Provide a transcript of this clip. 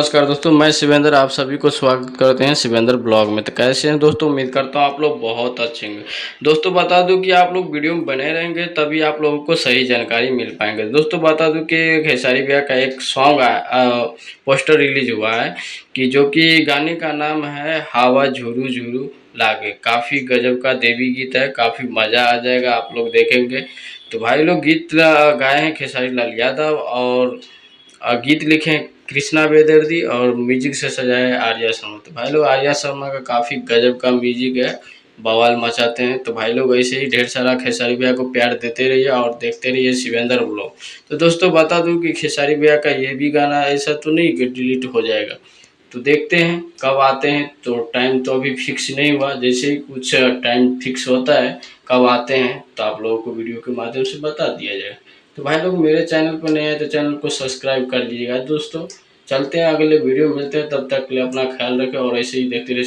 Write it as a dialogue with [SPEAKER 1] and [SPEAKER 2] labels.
[SPEAKER 1] नमस्कार दोस्तों, मैं शिवेंद्र आप सभी को स्वागत करते हैं शिवेंद्र ब्लॉग में। तो कैसे हैं दोस्तों? उम्मीद करता हूँ आप लोग बहुत अच्छे होंगे। दोस्तों बता दूं कि आप लोग वीडियो में बने रहेंगे तभी आप लोगों को सही जानकारी मिल पाएंगे। दोस्तों बता दूं कि खेसारी भैया का एक सॉन्ग पोस्टर रिलीज हुआ है कि जो कि गाने का नाम है हवा झुरू झुरू लागे। काफ़ी गजब का देवी गीत है, काफ़ी मज़ा आ जाएगा आप लोग देखेंगे। तो भाई लोग गीत गाए हैं खेसारी लाल यादव और गीत लिखे हैं कृष्णा बेदर्दी और म्यूजिक से सजाया है आर्या शर्मा। तो भाई लोग आर्या शर्मा का काफ़ी गजब का म्यूजिक है, बवाल मचाते हैं। तो भाई लोग ऐसे ही ढेर सारा खेसारी भैया को प्यार देते रहिए और देखते रहिए शिवेंद्र ब्लॉग। तो दोस्तों बता दूं कि खेसारी भैया का ये भी गाना ऐसा तो नहीं कि डिलीट हो जाएगा। तो देखते हैं कब आते हैं। तो टाइम तो अभी फिक्स नहीं हुआ, जैसे ही कुछ टाइम फिक्स होता है कब आते हैं तो आप लोगों को वीडियो के माध्यम से बता दिया जाएगा। तो भाई लोग मेरे चैनल पर नए हैं तो चैनल को सब्सक्राइब कर लीजिएगा। दोस्तों चलते हैं अगले वीडियो, मिलते हैं, तब तक के लिए अपना ख्याल रखें और ऐसे ही देखते रहिए।